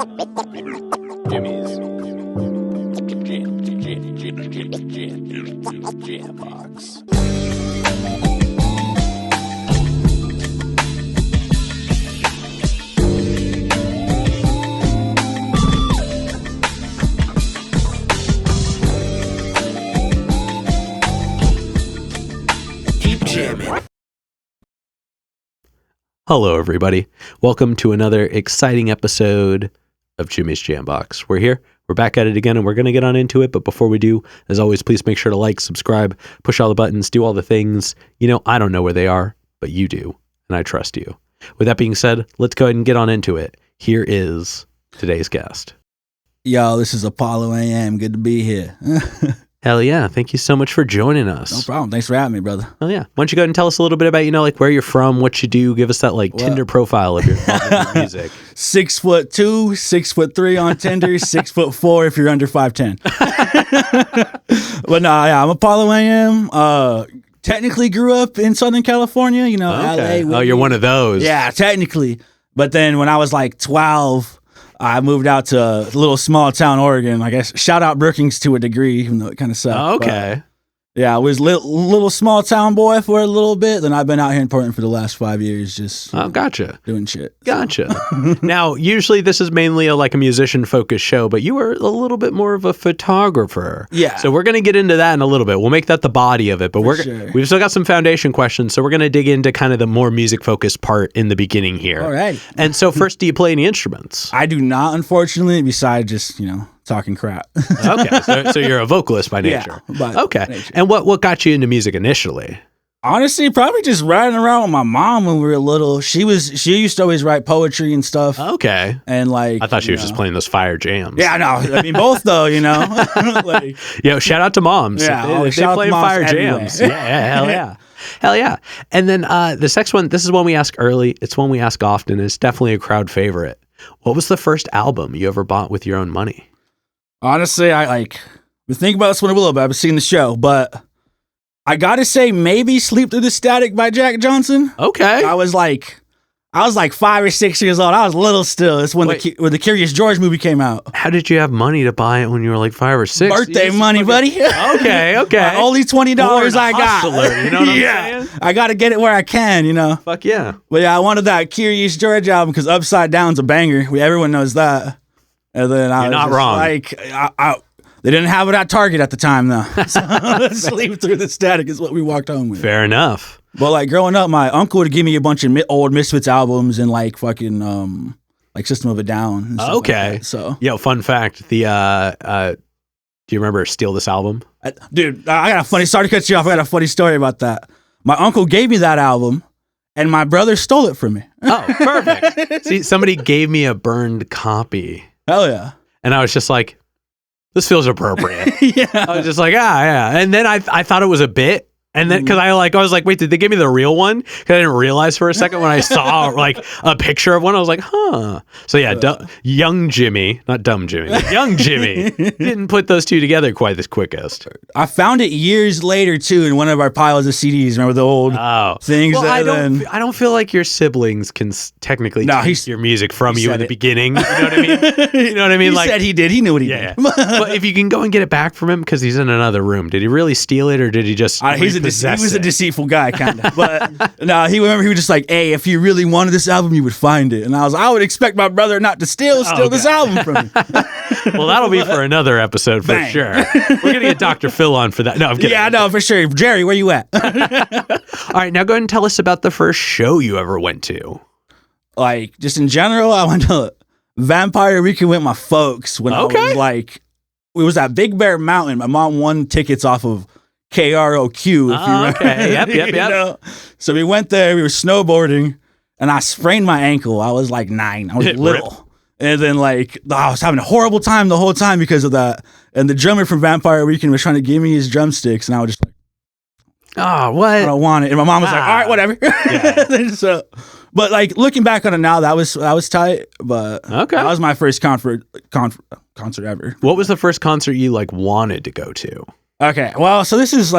Jimmy's Jam Box. Keep jamming. Hello, everybody. Welcome to another exciting episode of Jimmy's Jam Box. We're back at it again, and we're going to get on into it. But before we do, as always, please make sure to like, subscribe, push all the buttons, do all the things. You know, I don't know where they are, but you do, and I trust you. With that being said, let's go ahead and get on into it. Here is today's guest. Yo, this is Apollo AM. Good to be here. Hell yeah. Thank you so much for joining us. No problem. Thanks for having me, brother. Oh yeah. Why don't you go ahead and tell us a little bit about, where you're from, what you do, give us that Tinder profile of your music. 6'2", 6'3" on Tinder, 6'4" if you're under 5'10". But no, yeah, I'm Apollo AM. Technically grew up in Southern California, Okay. LA. Oh, you're one of those. Yeah, technically. But then when I was like 12, I moved out to a little small town, Oregon. I guess shout out Brookings to a degree, even though it kind of sucked. Oh, okay. But, yeah, I was little small town boy for a little bit. Then I've been out here in Portland for the last 5 years, just gotcha. doing shit. Gotcha. Now, usually this is mainly a musician focused show, but you were a little bit more of a photographer. Yeah. So we're gonna get into that in a little bit. We'll make that the body of it, but we've still got some foundation questions, so we're gonna dig into kind of the more music focused part in the beginning here. All right. And so first, do you play any instruments? I do not, unfortunately, besides just, talking crap. Okay, so you're a vocalist by nature. Yeah, by okay. nature. And what got you into music initially? Honestly, probably just riding around with my mom when we were little. She used to always write poetry and stuff. Okay. And I thought she was just playing those fire jams. Yeah, no. I mean, both though, Shout out to moms. Yeah, they play fire jams. Yeah, hell yeah. Hell yeah. And then the next one, this is one we ask early. It's one we ask often. It's definitely a crowd favorite. What was the first album you ever bought with your own money? Honestly, I been thinking about this one a little bit. I've seen the show, but I gotta say maybe "Sleep Through the Static" by Jack Johnson. Okay. I was like 5 or 6 years old. I was little still. It's when the Curious George movie came out. How did you have money to buy it when you were like 5 or 6? Birthday money, buddy. Okay. Only $20 I got. You know what I'm saying? I gotta get it where I can, Fuck yeah. But yeah, I wanted that Curious George album because Upside Down's a banger. Everyone knows that. And then You're not wrong. They didn't have it at Target at the time, though. So "Sleep Through the Static" is what we walked home with. Fair enough. But growing up, my uncle would give me a bunch of old Misfits albums and fucking System of a Down. And stuff Okay. Like that, so fun fact: do you remember "Steal This Album"? Dude, I got a funny. Sorry to cut you off. I got a funny story about that. My uncle gave me that album, and my brother stole it from me. Oh, perfect. See, somebody gave me a burned copy. Hell yeah. And I was just like, this feels appropriate. Yeah. I was just like, yeah. And then I thought it was a bit. And then, because I was like, wait, did they give me the real one? Because I didn't realize for a second when I saw a picture of one, I was like, huh. So yeah, young Jimmy, not dumb Jimmy, but young Jimmy didn't put those two together quite the quickest. I found it years later too in one of our piles of CDs. Remember the old things? Well, I don't feel like your siblings can technically take your music from you in the beginning. You know what I mean? You know what I mean? He said he did. He knew what he did. But if you can go and get it back from him because he's in another room, did he really steal it or did he just? He was a deceitful guy, kind of. But no, he was just like, hey, if you really wanted this album, you would find it. And I would expect my brother not to steal this album from me. Well, that'll be for another episode for sure. We're going to get Dr. Phil on for that. No, I'm kidding. Yeah, no, for sure. Jerry, where you at? All right, now go ahead and tell us about the first show you ever went to. Just in general, I went to Vampire Weekend with my folks when I was it was at Big Bear Mountain. My mom won tickets off of KROQ, if you remember. Okay, yep. So we went there, we were snowboarding, and I sprained my ankle. I was 9. I was little. And then I was having a horrible time the whole time because of that. And the drummer from Vampire Weekend was trying to give me his drumsticks, and I was just what? I don't want it. And my mom was like, all right, whatever. Yeah. But looking back on it now, that was tight. But that was my first concert ever. What was the first concert you wanted to go to? Okay, well, so this is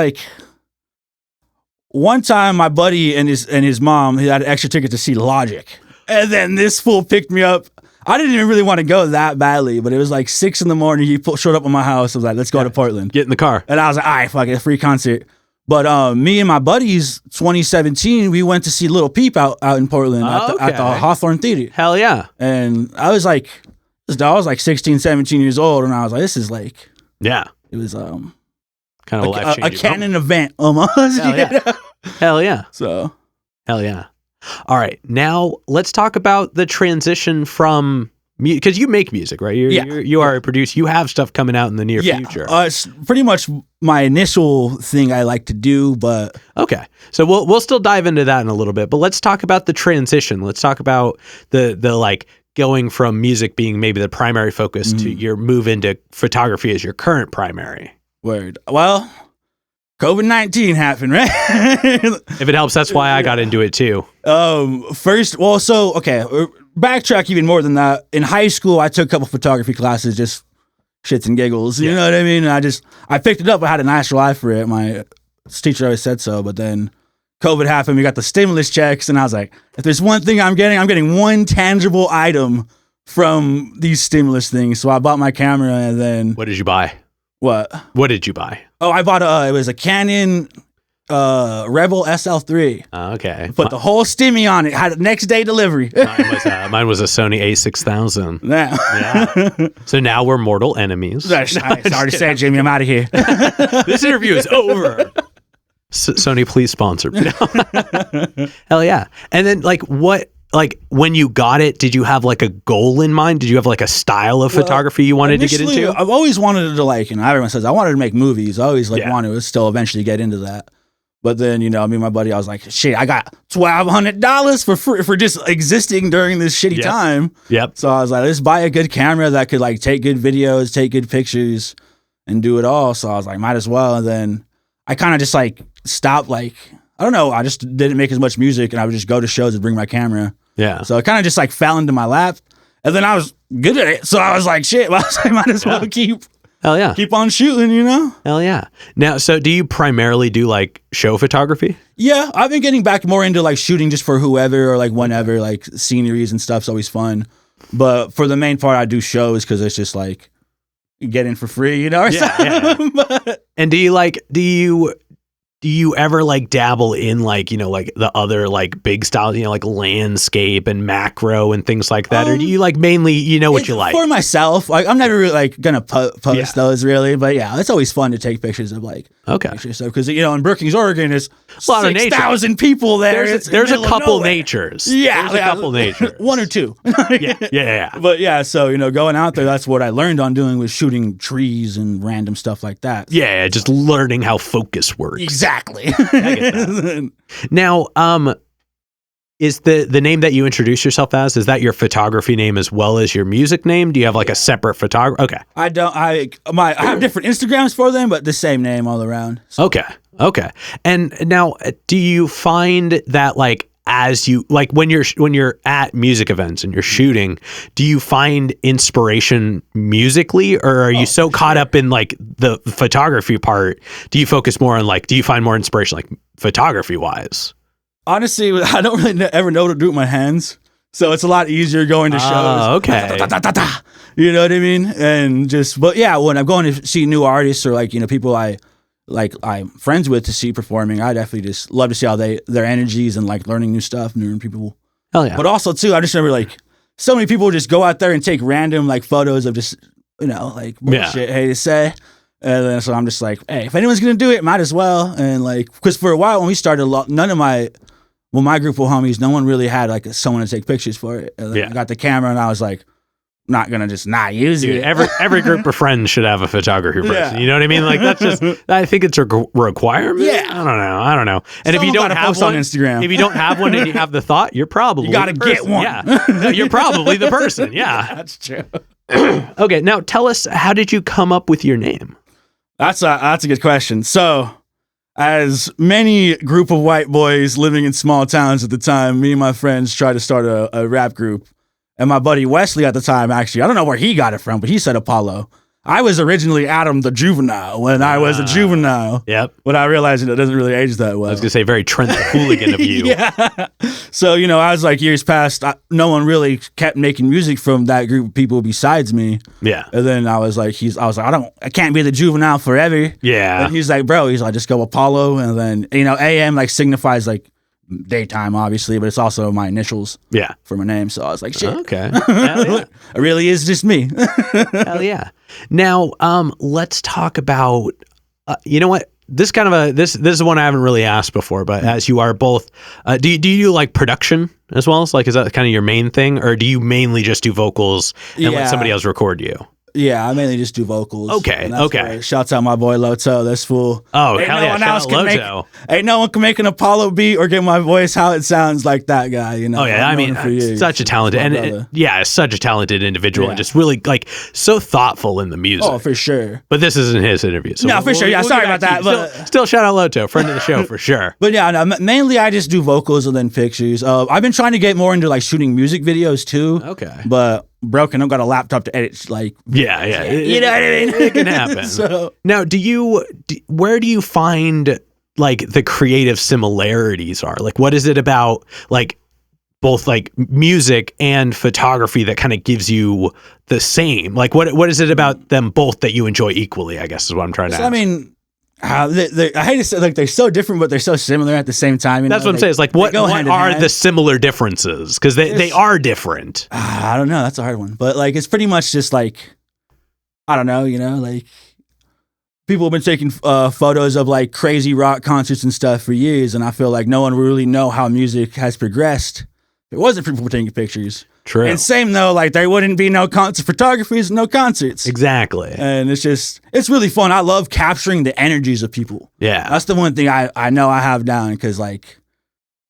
one time my buddy and his mom, he had an extra ticket to see Logic. And then this fool picked me up. I didn't even really want to go that badly, but it was like 6 a.m. He showed up at my house. I was like, let's go to Portland. Get in the car. And I was like, all right, fuck it, free concert. But me and my buddies, 2017, we went to see Lil Peep out in Portland at the Hawthorne Theater. Hell yeah. And I was like 16, 17 years old, and I was like, this is like, yeah. It was kind of a canon event almost. Hell yeah. Hell yeah. So. Hell yeah. All right. Now let's talk about the transition from, because you make music, right? You are a producer. You have stuff coming out in the near future. It's pretty much my initial thing I like to do, but. Okay. So we'll still dive into that in a little bit, but let's talk about the transition. Let's talk about the like going from music being maybe the primary focus to your move into photography as your current primary. Word. Well, COVID-19 happened, right? If it helps, that's why I got into it too. Backtrack even more than that. In high school, I took a couple photography classes, just shits and giggles. You know what I mean? And I picked it up. I had a natural eye for it. My teacher always said so. But then COVID happened. We got the stimulus checks, and I was like, if there's one thing I'm getting one tangible item from these stimulus things. So I bought my camera, and then what did you buy? What did you buy? Oh, I bought it was a Canon Rebel SL3. Okay. Put the whole stimmy on it. Had next day delivery. Mine was a Sony A6000. Yeah. So now we're mortal enemies. Sorry to say, Jimmy, I'm out of here. This interview is over. Sony, please sponsor me. Hell yeah. And then when you got it, did you have like a goal in mind? Did you have like a style of photography you wanted to get into? I've always wanted to everyone says, I wanted to make movies. I always wanted to still eventually get into that. But then, me and my buddy, I was like, shit, I got $1,200 for free for just existing during this shitty time. Yep. So I was like, let's buy a good camera that could take good videos, take good pictures, and do it all. So I was like, might as well. And then I kind of just stopped, I don't know, I just didn't make as much music, and I would just go to shows and bring my camera. Yeah. So it kind of just fell into my lap, and then I was good at it. So I was like, shit, well, I might as well keep on shooting, Hell yeah. Now, so do you primarily do show photography? Yeah, I've been getting back more into shooting just for whoever or whenever, sceneries and stuff's always fun. But for the main part, I do shows because it's just get in for free, or something. But, and do you ever dabble in the other big styles, landscape and macro and things like that? Or do you mainly, what you like? For myself, I'm never really gonna post those really, but yeah, it's always fun to take pictures of pictures. So, because in Brookings, Oregon, it's a lot of 6,000 people there. There's a couple natures. Yeah. There's a couple natures. One or two. Yeah. But yeah, so, going out there, that's what I learned on doing was shooting trees and random stuff like that. Yeah, just learning how focus works. Exactly. I get that. Now, is the name that you introduce yourself as, is that your photography name as well as your music name? Do you have a separate photographer? Okay. I have different Instagrams for them, but the same name all around. So. Okay. And now, do you find that as you when you're at music events and you're shooting, do you find inspiration musically, or are you caught up in the photography part? Do you focus more on do you find more inspiration photography wise? Honestly, I don't really ever know to do it with my hands, so it's a lot easier going to shows. Okay. You know what I mean? And but yeah, when I'm going to see new artists or people I'm friends with to see performing, I definitely just love to see how their energies and learning new stuff, new people. Hell yeah. But also too, I just remember so many people just go out there and take random photos of just bullshit, hey to say. And then so I'm just hey, if anyone's gonna do it, might as well. And because for a while when we started, my group of homies, no one really had someone to take pictures for it. And then I got the camera, and I was not gonna just not use it. Every group of friends should have a photography person. Yeah. You know what I mean? That's just, I think it's a requirement. Yeah. I don't know. And if you don't have one on Instagram, if you don't have one and you have the thought, you're probably you gotta get one. Yeah, you're probably the person. Yeah, that's true. Okay, now tell us, how did you come up with your name? That's a good question. So, as many group of white boys living in small towns at the time, me and my friends tried to start a rap group. And my buddy Wesley at the time, actually, I don't know where he got it from, but he said Apollo. I was originally Adam the juvenile when I was a juvenile. Yep. But I realized it doesn't really age that well. I was going to say very Trent the Hooligan of you. Yeah. So, you know, as like years passed, no one really kept making music from that group of people besides me. Yeah. And then I was like, I can't be the juvenile forever. Yeah. And he's like, bro, just go Apollo. And then, you know, AM like signifies like daytime, obviously, but it's also my initials for my name. So I was like, shit. Okay. Hell yeah. It really is just me. Hell yeah. Now, let's talk about, you know what? This is one I haven't really asked before, but as you are both, do you do like production as well? Like, is that kind of your main thing, or do you mainly just do vocals and let somebody else record you? Yeah, I mainly just do vocals. Okay. Shouts out my boy Loto. That's fool. Oh, hell yeah. Shout out Loto. Ain't no one can make an Apollo beat or get my voice how it sounds like that guy, you know. Oh, yeah. I mean, such a talented, such a talented individual and just really, like, so thoughtful in the music. Oh, for sure. But this isn't his interview. So no, for sure. Yeah, sorry about that. But still shout out Loto, friend of the show, for sure. But yeah, no, mainly I just do vocals and then pictures. I've been trying to get more into, like, shooting music videos, too. Okay. But broken. I've got a laptop to edit. Like, you know what I mean. It can happen. So now, where do you find like the creative similarities are? Like, what is it about like both like music and photography that kind of gives you the same? Like, what is it about them both that you enjoy equally? I guess is what I'm trying to ask. I mean, I hate to say like they're so different, but they're so similar at the same time. That's what I'm saying. It's like what are the similar differences? Because they are different. I don't know. That's a hard one. But like it's pretty much just like I don't know. You know, like people have been taking photos of like crazy rock concerts and stuff for years, and I feel like no one really know how music has progressed. If it wasn't for people taking pictures. True. And same though, like there wouldn't be no concert photography, no concerts. Exactly. And it's really fun. I love capturing the energies of people. Yeah. That's the one thing I know I have down because like,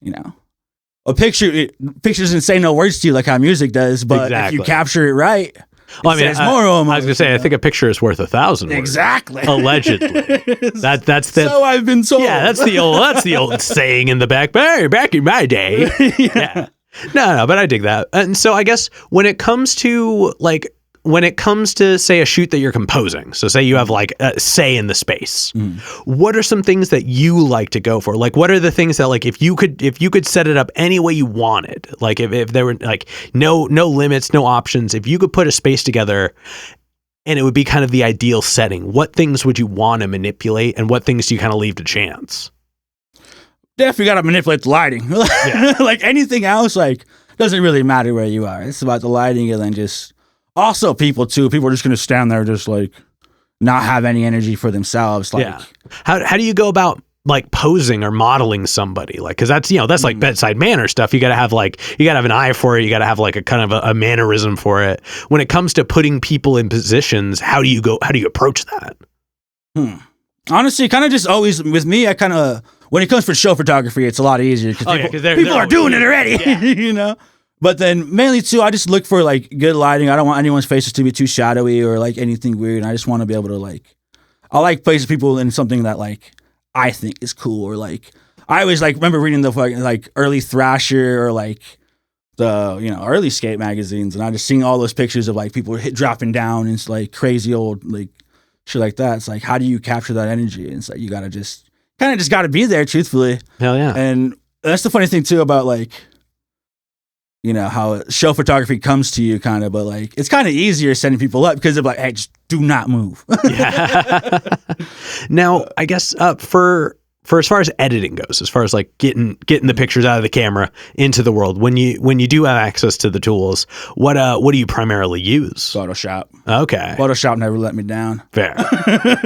you know, pictures doesn't say no words to you like how music does, but if you capture it right, well, I was gonna say, I think a picture is worth 1,000 words. Exactly. Allegedly. That's the. So I've been told. Yeah, that's the old saying in the back in my day. Yeah. No, but I dig that. And so I guess when it comes to say a shoot that you're composing, so say you have like say in the space, what are some things that you like to go for? Like, what are the things that like if you could set it up any way you wanted, like if there were like no limits, no options, if you could put a space together and it would be kind of the ideal setting, what things would you want to manipulate and what things do you kind of leave to chance? Definitely got to manipulate the lighting. Like anything else, like doesn't really matter where you are. It's about the lighting, and then just also people too. People are just gonna stand there, just like not have any energy for themselves. Like, how do you go about like posing or modeling somebody? Like, because that's like bedside manner stuff. You got to have an eye for it. You got to have like a kind of a mannerism for it. When it comes to putting people in positions, how do you approach that? Honestly, kind of just always with me. I kind of. When it comes for show photography, it's a lot easier because people are doing it already, you know? But then mainly too, I just look for like good lighting. I don't want anyone's faces to be too shadowy or like anything weird. I just want to be able to like, I like placing people in something that like I think is cool, or like, I always like remember reading the like early Thrasher or like the, you know, early skate magazines, and I just seeing all those pictures of like people dropping down and it's like crazy old like shit like that. It's like, how do you capture that energy? And it's like, you got to just got to be there, truthfully. Hell yeah. And that's the funny thing too about like, you know, how show photography comes to you kind of, but like it's kind of easier setting people up because they're like, hey, just do not move. Yeah. Now, I guess for as far as editing goes, as far as like getting the pictures out of the camera into the world, when you do have access to the tools, what do you primarily use? Photoshop. Okay. Photoshop never let me down. Fair.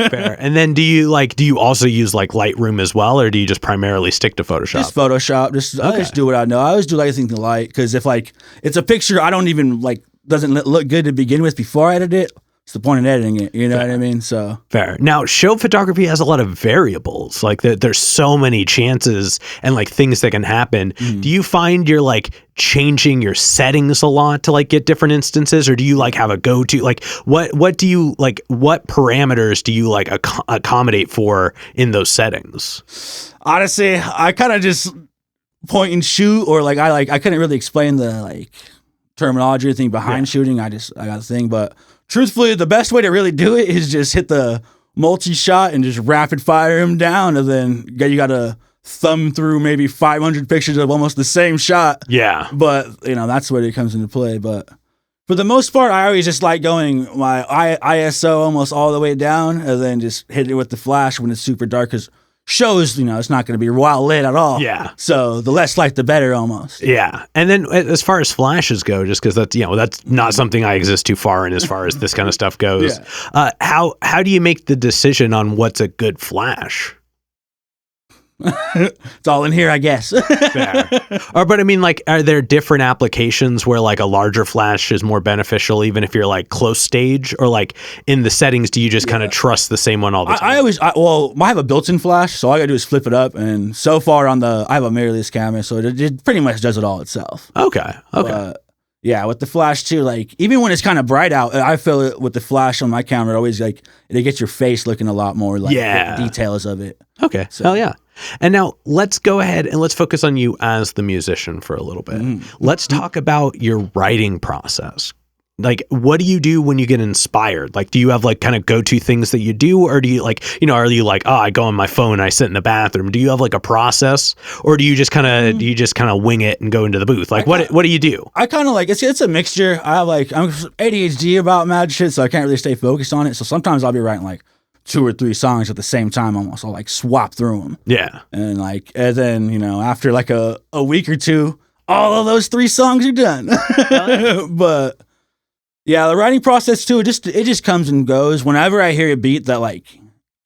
Fair. And then do you also use like Lightroom as well, or do you just primarily stick to Photoshop? Just Photoshop. I just do what I know. I always do like anything light, because if like it's a picture I don't even like, doesn't look good to begin with before I edit it, it's the point in editing it, you know what I mean? So fair. Now, show photography has a lot of variables. Like there's so many chances and like things that can happen. Do you find you're like changing your settings a lot to like get different instances, or do you like have a go-to? Like what do you like? What parameters do you like accommodate for in those settings? Honestly, I kind of just point and shoot, or like I couldn't really explain the like terminology or thing behind shooting. I got a thing. But truthfully, the best way to really do it is just hit the multi-shot and just rapid fire him down. And then you got to thumb through maybe 500 pictures of almost the same shot. Yeah. But, that's where it comes into play. But for the most part, I always just like going my ISO almost all the way down and then just hit it with the flash when it's super dark because shows, it's not going to be well lit at all. Yeah. So the less light, the better almost. Yeah. And then as far as flashes go, just because that's not something I exist too far in as far as this kind of stuff goes. Yeah. How do you make the decision on what's a good flash? It's all in here, I guess. Fair. But I mean, like, are there different applications where like a larger flash is more beneficial, even if you're like close stage, or like in the settings, do you just kind of trust the same one all the time? I have a built-in flash, so all I gotta do is flip it up, and so far I have a mirrorless camera, so it pretty much does it all itself. Okay. Yeah, with the flash too, like even when it's kind of bright out, I feel it with the flash on my camera. It always like it gets your face looking a lot more like the details of it. Okay, so. Hell yeah. And now let's go ahead and let's focus on you as the musician for a little bit. Let's talk about your writing process. Like, what do you do when you get inspired? Like, do you have like kind of go-to things that you do, or do you like, are you like, I go on my phone, I sit in the bathroom? Do you have like a process, or do you just kind of wing it and go into the booth? Like, what do you do? I kind of like it's a mixture. I'm ADHD about mad shit, so I can't really stay focused on it. So sometimes I'll be writing like 2 or 3 songs at the same time almost. I'll like swap through them. Yeah. And then, after like a week or two, all of those 3 songs are done. But yeah, the writing process too, it just comes and goes. Whenever I hear a beat that like,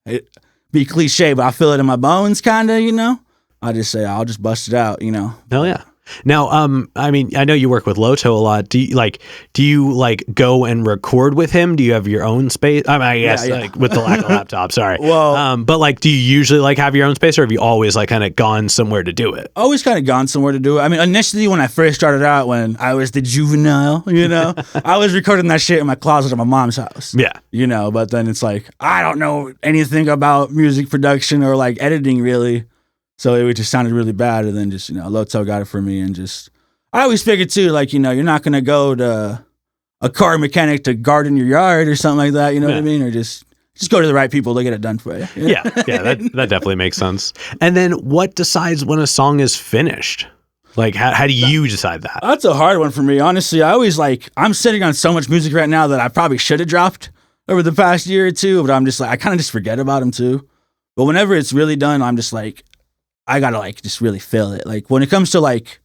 it be cliche, but I feel it in my bones kind of, I just say, I'll just bust it out, Hell yeah. Now, I mean, I know you work with Loto a lot. Do you go and record with him? Do you have your own space? I mean, I guess like with the lack of laptop, sorry. Well, but like, do you usually like have your own space, or have you always like kind of gone somewhere to do it? Always kind of gone somewhere to do it. I mean, initially when I first started out, when I was the juvenile, I was recording that shit in my closet at my mom's house. Yeah. But then it's like, I don't know anything about music production or like editing really. So it just sounded really bad, and then just, Loto got it for me, and just, I always figured too, like, you're not going to go to a car mechanic to garden your yard or something like that, you know what I mean? Or just go to the right people to get it done for you. Yeah, that definitely makes sense. And then what decides when a song is finished? Like, how do you decide that? That's a hard one for me. Honestly, I always I'm sitting on so much music right now that I probably should have dropped over the past year or two, but I'm just like, I kind of just forget about them too. But whenever it's really done, I'm just like, I gotta like just really feel it. Like when it comes to like,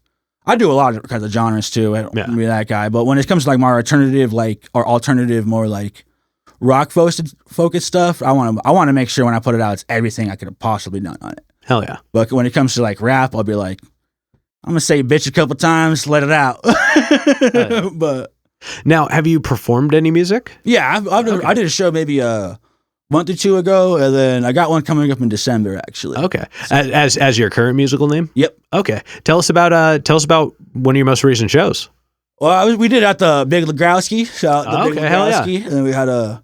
I do a lot of kinds of genres too. I don't be that guy, but when it comes to like more alternative, more like rock focused stuff, I want to make sure when I put it out, it's everything I could have possibly done on it. Hell yeah! But when it comes to like rap, I'll be like, I'm gonna say bitch a couple times, let it out. But now, have you performed any music? Yeah, I did a show maybe month or 2 ago, and then I got one coming up in December actually. Okay, as your current musical name? Yep. Okay, tell us about one of your most recent shows. Well, we did at the Big Legrowski. Shout out the Big Legrowski, yeah. And then we had a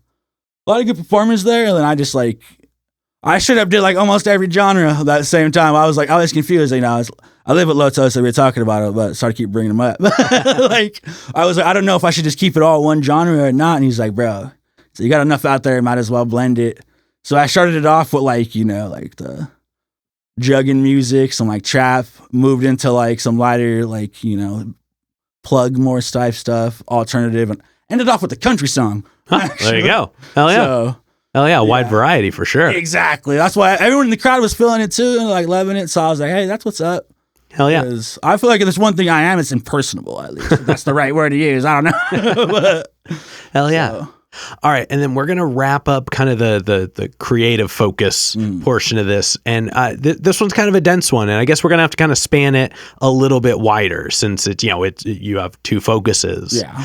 lot of good performers there. And then I just I should have did like almost every genre at that same time. I was confused. I live with Loto, so we were talking about it, but sorry to keep bringing him up. I was like, I don't know if I should just keep it all one genre or not. And he's like, bro. So you got enough out there, might as well blend it. So I started it off with the jugging music, some like trap, moved into like some lighter, plug more stiff stuff, alternative, and ended off with a country song. There you go. Hell yeah. Hell yeah. Wide variety for sure. Exactly. That's why everyone in the crowd was feeling it too and like loving it. So I was like, hey, that's what's up. Hell yeah. I feel like if there's one thing I am, it's impersonable, at least. If that's the right word to use. I don't know. Hell yeah. So. All right, and then we're gonna wrap up kind of the creative focus portion of this, and this one's kind of a dense one, and I guess we're gonna have to kind of span it a little bit wider since you have 2 focuses. Yeah.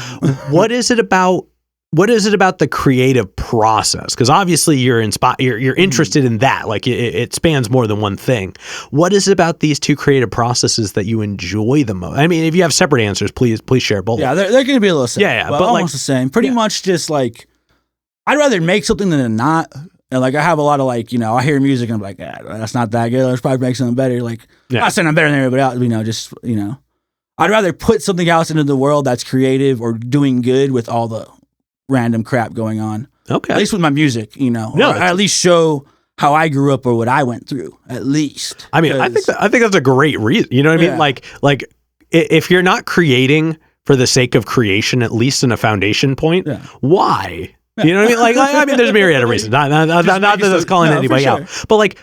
What is it about the creative process? Because obviously you're interested in that, like it spans more than one thing. What is it about these 2 creative processes that you enjoy the most? I mean, if you have separate answers, please share both. Yeah, they're going to be a little separate. Yeah, but almost the same. Pretty much just like, I'd rather make something than not. And like I have a lot of I hear music and I'm like, that's not that good. Let's probably make something better. Like, not saying I'm better than everybody else. I'd rather put something else into the world that's creative or doing good with all the random crap going on. Okay. At least with my music, you know. No, or at least show how I grew up or what I went through, at least. I mean, I think that's a great reason. You know what I mean? Like if you're not creating for the sake of creation, at least in a foundation point, why? You know what I mean? Like, I mean, there's a myriad of reasons. Not that that's calling anybody out, but like,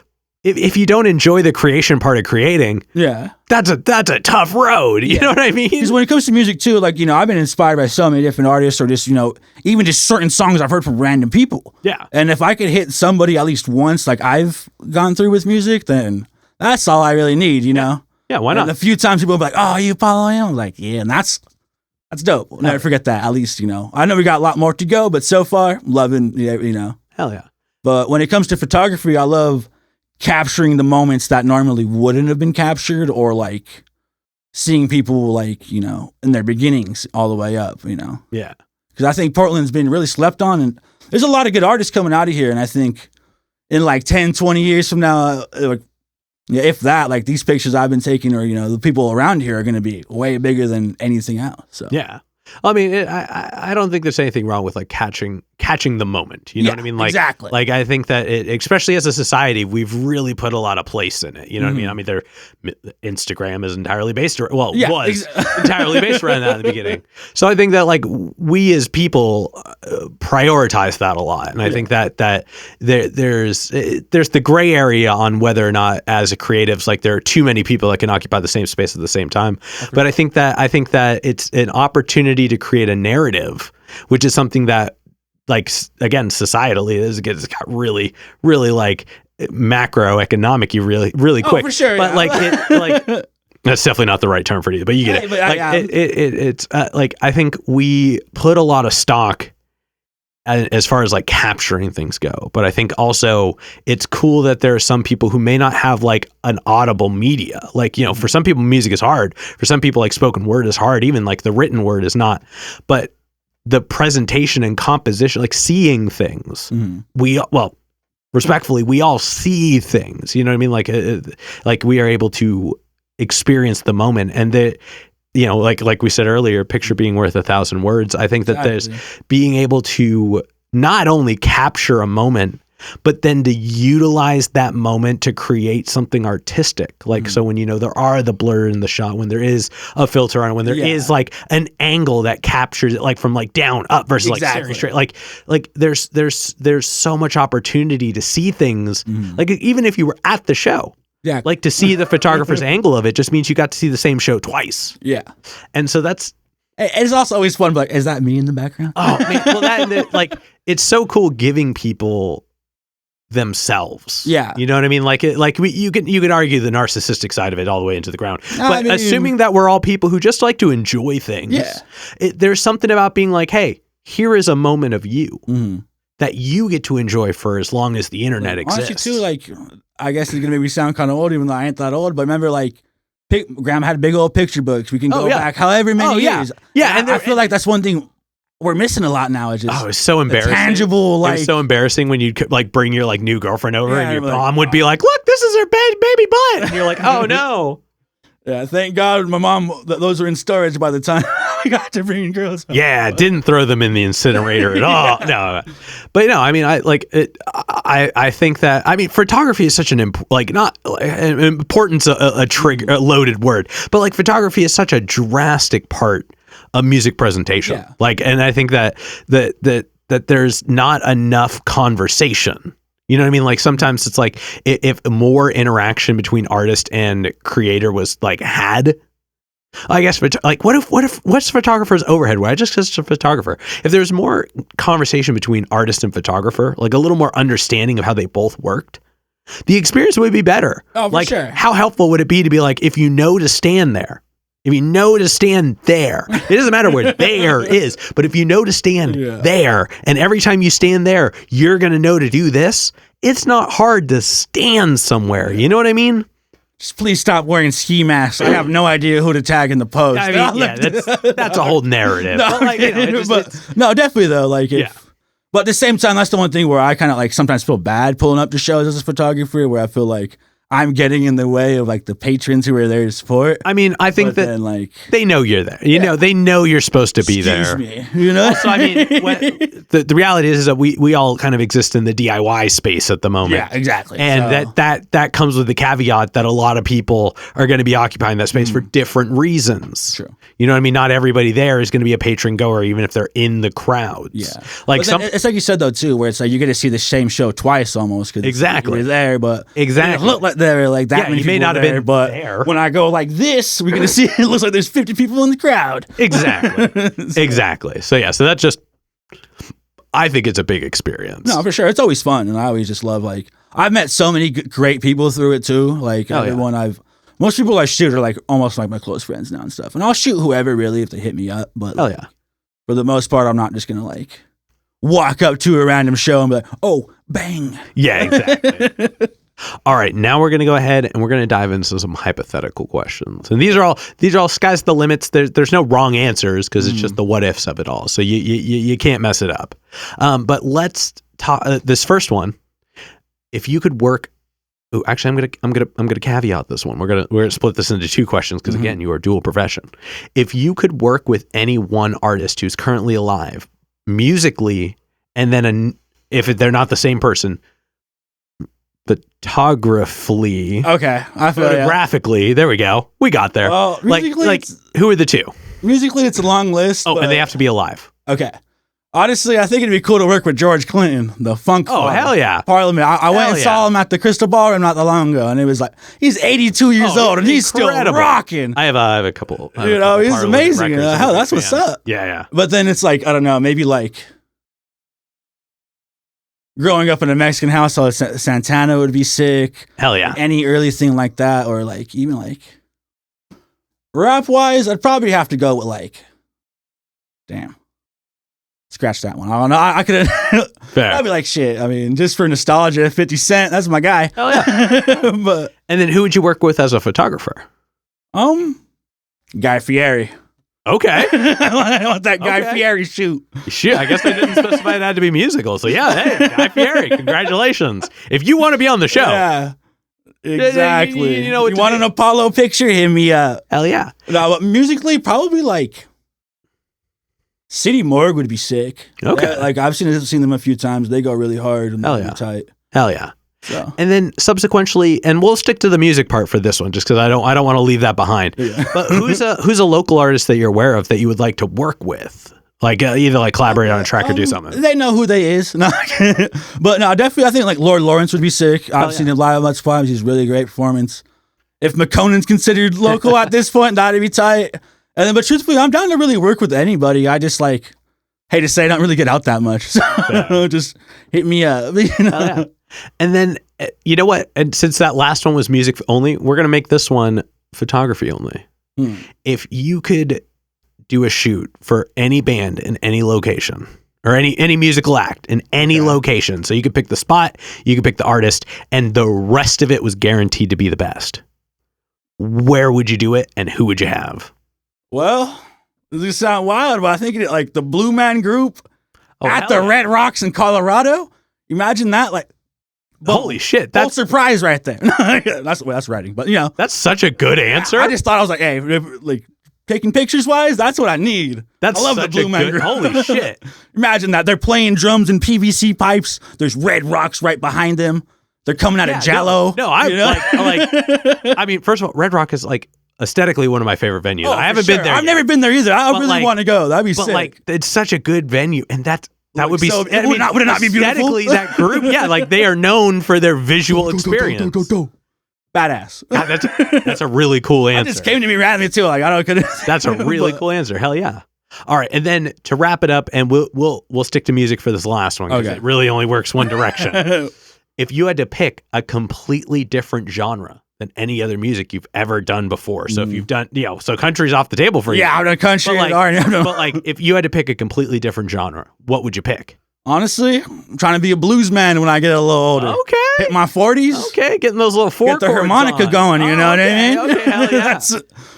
if you don't enjoy the creation part of creating, that's a tough road. You know what I mean? Because when it comes to music too, like, you know, I've been inspired by so many different artists, or just, you know, even just certain songs I've heard from random people. Yeah. And if I could hit somebody at least once, like I've gone through with music, then that's all I really need, you know? Yeah, why not? And a few times people will be like, oh, you follow him? I'm like, yeah, and that's dope. We'll never forget that, at least, you know. I know we got a lot more to go, but so far, loving, you know. Hell yeah. But when it comes to photography, I love capturing the moments that normally wouldn't have been captured, or like seeing people, like, you know, in their beginnings all the way up, you know. Yeah. Because I think Portland's been really slept on, and there's a lot of good artists coming out of here. And I think in like 10, 20 years from now, like, if that, like these pictures I've been taking, or, you know, the people around here are going to be way bigger than anything else. So yeah. I mean, I don't think there's anything wrong with like catching the moment. You know what I mean? Like, exactly. Like, I think that especially as a society, we've really put a lot of place in it. You know what I mean? I mean, Instagram is entirely based around, was entirely based around that in the beginning. So I think that like we as people prioritize that a lot. And I think that there's the gray area on whether or not as a creatives, like there are too many people that can occupy the same space at the same time. Okay. But I think that it's an opportunity to create a narrative, which is something that, like, again, societally, it's got really, really like macroeconomic-y really quick. For sure, but like that's definitely not the right term for it, but you get it. Like, it's like, I think we put a lot of stock as far as like capturing things go, but I think also it's cool that there are some people who may not have like an audible media. Like, you know, for some people music is hard. For some people, like, spoken word is hard. Even like the written word is not. But the presentation and composition, like seeing things, respectfully, we all see things. You know what I mean? Like we are able to experience the moment, and you know, like we said earlier, picture being worth 1,000 words. I think that there's being able to not only capture a moment, but then to utilize that moment to create something artistic. Like, so when, you know, there are the blur in the shot, when there is a filter on it, when there is like an angle that captures it, like from like down up versus like staring straight, like there's so much opportunity to see things. Like, even if you were at the show, like, to see the photographer's angle of it just means you got to see the same show twice. Yeah. And so it's also always fun, but like, is that me in the background? Oh man, well like, it's so cool giving people themselves. Yeah. You know what I mean? Like, you can argue the narcissistic side of it all the way into the ground. But assuming that we're all people who just like to enjoy things, there's something about being like, hey, here is a moment of you that you get to enjoy for as long as the internet exists. Honestly, too, like, I guess it's gonna make me sound kind of old, even though I ain't that old. But remember, like, Grandma had big old picture books. We can go back however many years. Yeah, and I feel like that's one thing we're missing a lot now. Is just it's so embarrassing. Tangible, like, it's so embarraking when you like bring your like new girlfriend over and your mom would be like, "Look, this is her baby butt," and you're like, "Oh no." Yeah, thank God my mom, those were in storage by the time I got to bring girls home. Yeah, didn't throw them in the incinerator at all. No. But no, I mean, I think that, I mean, photography is such an importance, a trigger, a loaded word, but like photography is such a drastic part of music presentation. Yeah. Like, and I think that there's not enough conversation. You know what I mean? Like, sometimes it's like if more interaction between artist and creator was like had, I guess, like, what's photographer's overhead? Why just because it's a photographer? If there's more conversation between artist and photographer, like a little more understanding of how they both worked, the experience would be better. Oh, for like, sure. How helpful would it be to be like, if you know to stand there, if you know to stand there, it doesn't matter where there is, but if you know to stand there, and every time you stand there, you're going to know to do this, it's not hard to stand somewhere. You know what I mean? Just please stop wearing ski masks. I have no idea who to tag in the post. I mean, that's a whole narrative. No, but, like, you know, no, definitely though. Like, but at the same time, that's the one thing where I kind of like sometimes feel bad pulling up to shows as a photographer, where I feel like I'm getting in the way of like the patrons who are there to support. I mean, I think that then, like, they know you're there. You know, they know you're supposed to be excuse there. me, you know? Also, I mean, the reality is that we all kind of exist in the DIY space at the moment. Yeah, exactly. And that comes with the caveat that a lot of people are going to be occupying that space for different reasons. True. You know what I mean? Not everybody there is going to be a patron goer, even if they're in the crowds. Yeah. Like it's like you said though too, where it's like you get to see the same show twice almost. Cause Exactly. you're there, but Exactly. it look like there are like that Yeah, many you may people not have there, been but there. when I go like this, we're gonna see it looks like there's 50 people in the crowd. Exactly. Exactly. So yeah, so that's just, I think it's a big experience. No, for sure. It's always fun. And I always just love, like, I've met so many great people through it too. Like, most people I shoot are like almost like my close friends now and stuff. And I'll shoot whoever really if they hit me up. But Hell yeah. for the most part, I'm not just gonna like walk up to a random show and be like, oh, bang. Yeah, exactly. All right, now we're going to go ahead and we're going to dive into some hypothetical questions. And these are all sky's the limits. There's no wrong answers because it's just the what ifs of it all. So you can't mess it up. But let's talk this first one. If you could work, actually I'm gonna caveat this one. We're gonna split this into two questions because again, you are dual profession. If you could work with any one artist who's currently alive musically, and then if they're not the same person, photographically, okay, I feel photographically, there we go. We got there. Well, like who are the two? Musically, it's a long list. Oh, and they have to be alive. Okay. Honestly, I think it'd be cool to work with George Clinton, the funk. Oh, father. hell yeah. Parliament. I went and saw him at the Crystal Ballroom not that long ago, and it was like, he's 82 years old, and he's incredible. still rocking. I have a couple. He's amazing. Hell, that's what's up. Yeah. But then it's like, I don't know, maybe like growing up in a Mexican household, Santana would be sick. Hell yeah. Any early thing like that, or like even like rap-wise, I'd probably have to go with like, damn. Scratch that one. I don't know. I could I'd be like, shit. I mean, just for nostalgia, 50 Cent, that's my guy. Oh yeah. But and then who would you work with as a photographer? Guy Fieri. Okay. I want that Guy Fieri shoot. Shit, I guess they didn't specify it had to be musical. So yeah, hey, Guy Fieri, congratulations. If you want to be on the show. Yeah. Exactly. You know what you want an Apollo picture? Hit me up. Hell yeah. No, but musically, probably like City Morgue would be sick. Okay. Like I've seen them a few times. They go really hard and Hell yeah. tight. Hell yeah. So. And then subsequently, and we'll stick to the music part for this one, just because I don't want to leave that behind. Yeah. But who's a local artist that you're aware of that you would like to work with, like either like collaborate on a track or do something? They know who they is. No, but no, definitely. I think like Lord Lawrence would be sick. I've seen him live much times. He's really great performance. If McConan's considered local at this point, that'd be tight. And then, but truthfully, I'm down to really work with anybody. I just like. Hate to say, I don't really get out that much. So just hit me up. You know? Yeah. And then, you know what? And since that last one was music only, we're going to make this one photography only. If you could do a shoot for any band in any location or any musical act in any location, so you could pick the spot, you could pick the artist, and the rest of it was guaranteed to be the best, where would you do it and who would you have? Well, this sound wild, but I think like the Blue Man Group at the Red Rocks in Colorado. Imagine that, like, holy shit, that's surprise right there. that's writing, but you know, that's such a good answer. I just thought I was like, hey, like taking pictures wise, that's what I need. I love the Blue Man Group. Holy shit! Imagine that they're playing drums in PVC pipes. There's red rocks right behind them. They're coming out of Jello. No, I mean, first of all, Red Rock is like aesthetically one of my favorite venues. I haven't been there. I've never been there either. I really want to go. That'd be sick. But like, it's such a good venue, and that would be. So, would it not be beautiful? Aesthetically, that group, yeah, like they are known for their visual experience. Badass. That's a really cool answer. It just came to me randomly too. Like I don't. That's a really cool answer. Hell yeah. All right, and then to wrap it up, and we'll stick to music for this last one because it really only works one direction. If you had to pick a completely different genre than any other music you've ever done before. So if you've done, so country's off the table for you. Yeah, I've done country. But like if you had to pick a completely different genre, what would you pick? Honestly, I'm trying to be a blues man when I get a little older. Okay. Hit my 40s. Okay, getting those little four Get the harmonica going, you know what I mean? Okay, hell yeah.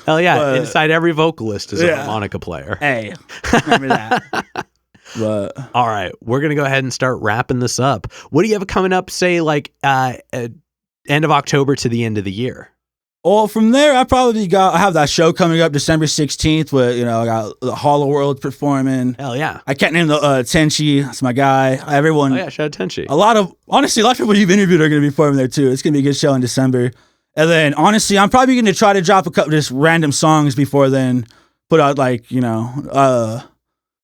Hell yeah. Inside every vocalist is a harmonica player. Hey, remember that. But all right, we're going to go ahead and start wrapping this up. What do you have coming up, say, like end of October to the end of the year? Well, from there, I have that show coming up December 16th with, I got the Hollow World performing. Hell yeah. I can't name the Tenchi. That's my guy. Everyone. Oh yeah, shout out Tenchi. Honestly, a lot of people you've interviewed are going to be performing there too. It's going to be a good show in December. And then, honestly, I'm probably going to try to drop a couple just random songs before then. Put out a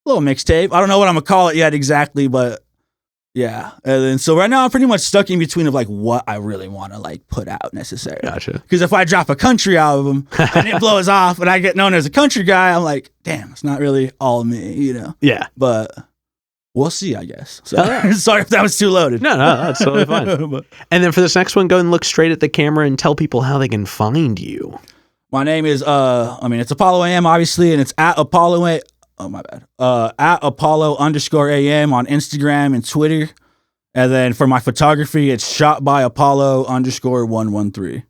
little mixtape. I don't know what I'm going to call it yet exactly, but yeah. And then, so right now I'm pretty much stuck in between of what I really want to put out necessarily. Gotcha. Because if I drop a country album and it blows off and I get known as a country guy, I'm like, damn, it's not really all me, Yeah. But we'll see, I guess. So, sorry if that was too loaded. No, that's totally fine. And then for this next one, go and look straight at the camera and tell people how they can find you. My name is, it's Apollo AM, obviously, and it's at Apollo AM. Oh, my bad. At Apollo_AM on Instagram and Twitter. And then for my photography, it's shot by Apollo_113.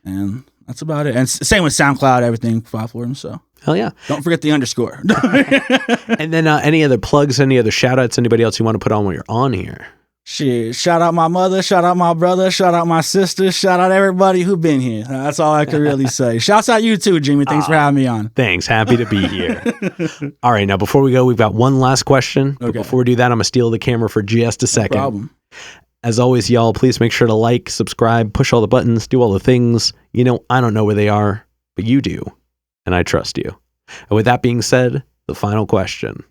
And that's about it. And same with SoundCloud, everything platforms. So hell yeah. Don't forget the underscore. And then any other plugs, any other shout outs, anybody else you want to put on while you're on here? Shit, shout out my mother, shout out my brother, shout out my sister, shout out everybody who been here. That's all I can really say. Shouts out you too, Jimmy. Thanks for having me on. Thanks. Happy to be here. All right, now before we go, we've got one last question. But before we do that, I'm going to steal the camera for just a second. No problem. As always, y'all, please make sure to like, subscribe, push all the buttons, do all the things. I don't know where they are, but you do. And I trust you. And with that being said, the final question.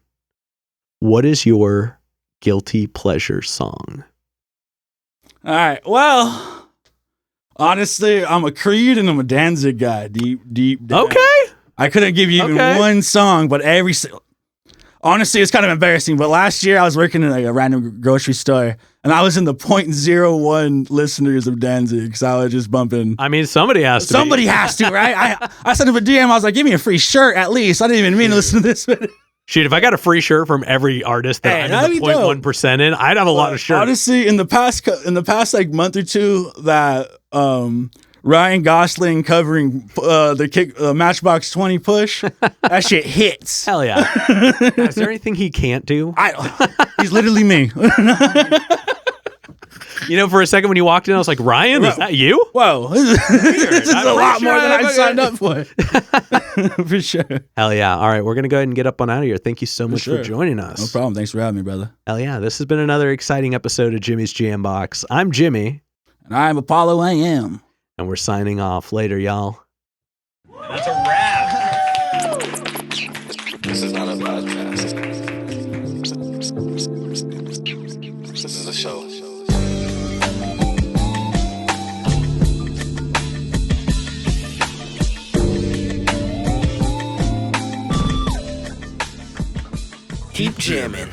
What is your guilty pleasure song? All right. Well, honestly, I'm a Creed and I'm a Danzig guy. Deep down. Okay. I couldn't give you even one song, but honestly, it's kind of embarrassing. But last year I was working in a random grocery store and I was in the 0.01 listeners of Danzig. So I was just bumping. I mean, somebody has to. Somebody has to, right? I sent him a DM. I was like, give me a free shirt at least. I didn't even mean to listen to this. Shoot, if I got a free shirt from every artist that I'm in the 0.1% in, I'd have a lot of shirts. Honestly, in the past month or two, that Ryan Gosling covering the Matchbox 20 Push, that shit hits. Hell yeah! Is there anything he can't do? He's literally me. For a second when you walked in, I was like, Ryan, is that you? Whoa. This is a lot more than I signed up for. For sure. Hell yeah. All right, we're going to go ahead and get up on out of here. Thank you so much for joining us. No problem. Thanks for having me, brother. Hell yeah. This has been another exciting episode of Jimmy's Jambox. I'm Jimmy. And I'm Apollo AM. And we're signing off. Later, y'all. That's a wrap. This is not a podcast. This is a show. Keep jamming.